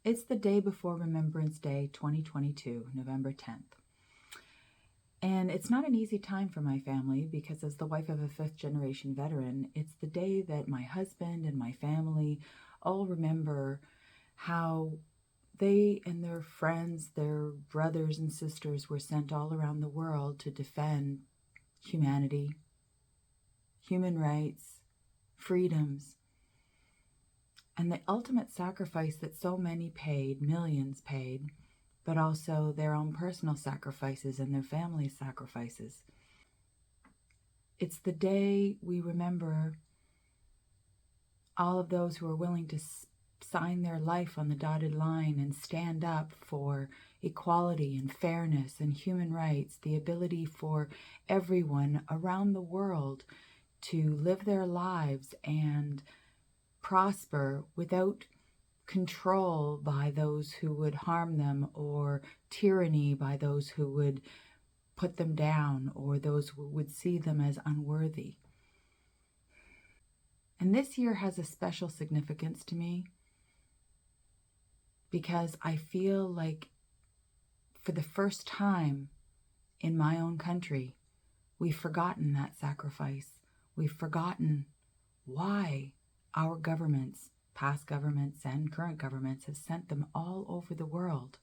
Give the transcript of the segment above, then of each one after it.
It's the day before Remembrance Day 2022, November 10th. And it's not an easy time for my family because, as the wife of a fifth-generation veteran, it's the day that my husband and my family all remember how they and their friends, their brothers and sisters, were sent all around the world to defend humanity, human rights, freedoms, and the ultimate sacrifice that so many paid, millions paid, but also their own personal sacrifices and their families' sacrifices. It's the day we remember all of those who are willing to sign their life on the dotted line and stand up for equality and fairness and human rights, the ability for everyone around the world to live their lives and prosper without control by those who would harm them, or tyranny by those who would put them down, or those who would see them as unworthy. And this year has a special significance to me because I feel like for the first time in my own country, we've forgotten that sacrifice. We've forgotten why our governments, past governments and current governments, have sent them all over the world.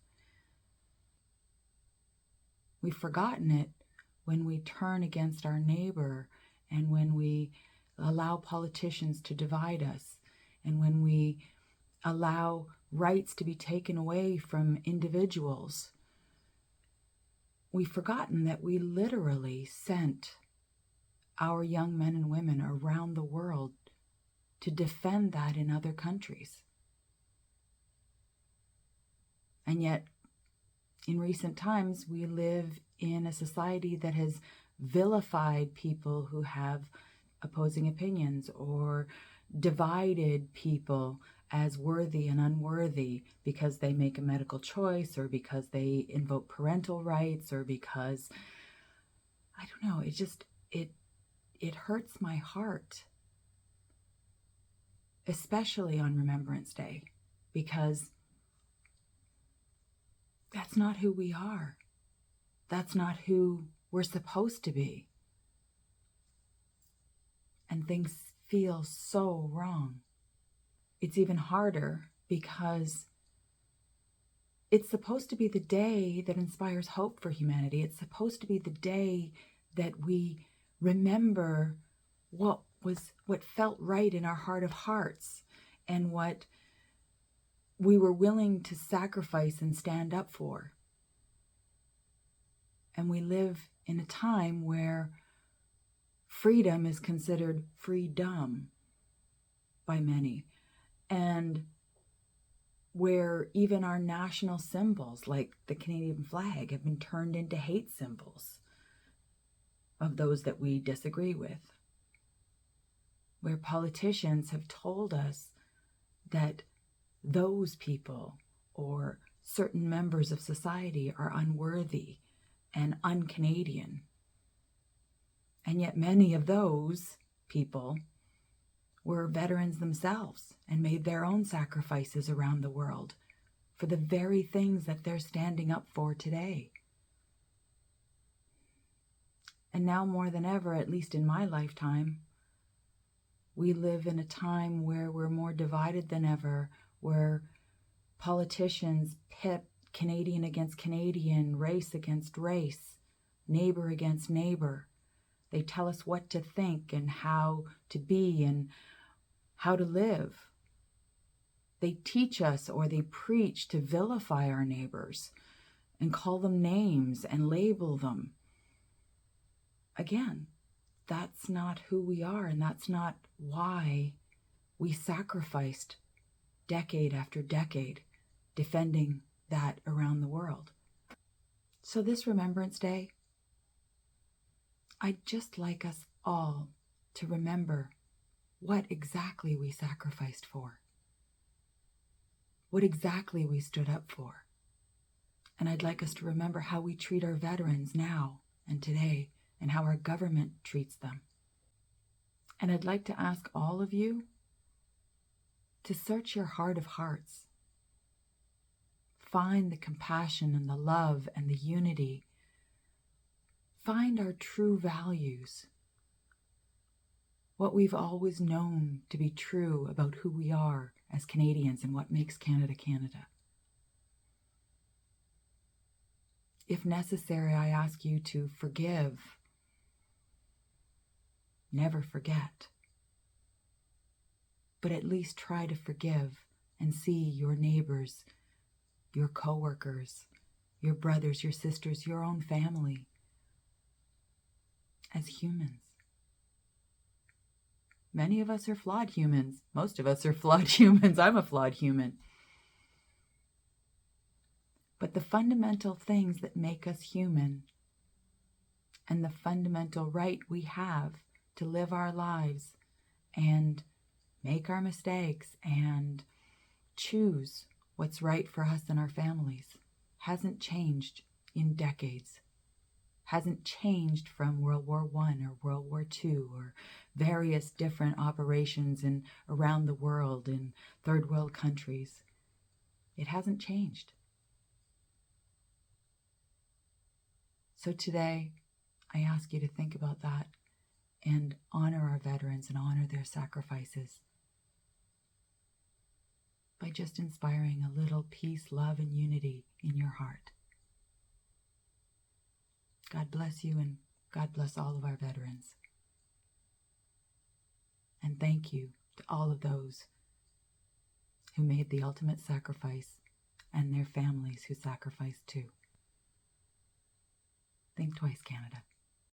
We've forgotten it when we turn against our neighbor, and when we allow politicians to divide us, and when we allow rights to be taken away from individuals. We've forgotten that we literally sent our young men and women around the world to defend that in other countries. And yet, in recent times, we live in a society that has vilified people who have opposing opinions, or divided people as worthy and unworthy because they make a medical choice, or because they invoke parental rights, or because, I don't know, it hurts my heart, especially on Remembrance Day, because that's not who we are. That's not who we're supposed to be. And things feel so wrong. It's even harder because it's supposed to be the day that inspires hope for humanity. It's supposed to be the day that we remember what felt right in our heart of hearts, and what we were willing to sacrifice and stand up for. And we live in a time where freedom is considered freedom by many, and where even our national symbols, like the Canadian flag, have been turned into hate symbols of those that we disagree with, where politicians have told us that those people or certain members of society are unworthy and un-Canadian. And yet many of those people were veterans themselves and made their own sacrifices around the world for the very things that they're standing up for today. And now more than ever, at least in my lifetime, we live in a time where we're more divided than ever, where politicians pit Canadian against Canadian, race against race, neighbor against neighbor. They tell us what to think and how to be and how to live. They teach us, or they preach, to vilify our neighbors and call them names and label them. Again, that's not who we are, and that's not why we sacrificed decade after decade defending that around the world. So this Remembrance Day, I'd just like us all to remember what exactly we sacrificed for, what exactly we stood up for. And I'd like us to remember how we treat our veterans now and today, and how our government treats them. And I'd like to ask all of you to search your heart of hearts find the compassion and the love and the unity. Find our true values. What we've always known to be true about who we are as Canadians and what makes Canada, Canada. If necessary, I ask you to forgive. Never forget. But at least try to forgive and see your neighbors, your coworkers, your brothers, your sisters, your own family as humans. Many of us are flawed humans. Most of us are flawed humans. I'm a flawed human. But the fundamental things that make us human and the fundamental right we have to live our lives and make our mistakes and choose what's right for us and our families hasn't changed in decades. Hasn't changed from World War I or World War II or various different operations around the world in third world countries. It hasn't changed. So today, I ask you to think about that and honor our veterans and honor their sacrifices by just inspiring a little peace, love, and unity in your heart. God bless you, and God bless all of our veterans. And thank you to all of those who made the ultimate sacrifice and their families who sacrificed too. Think twice, Canada.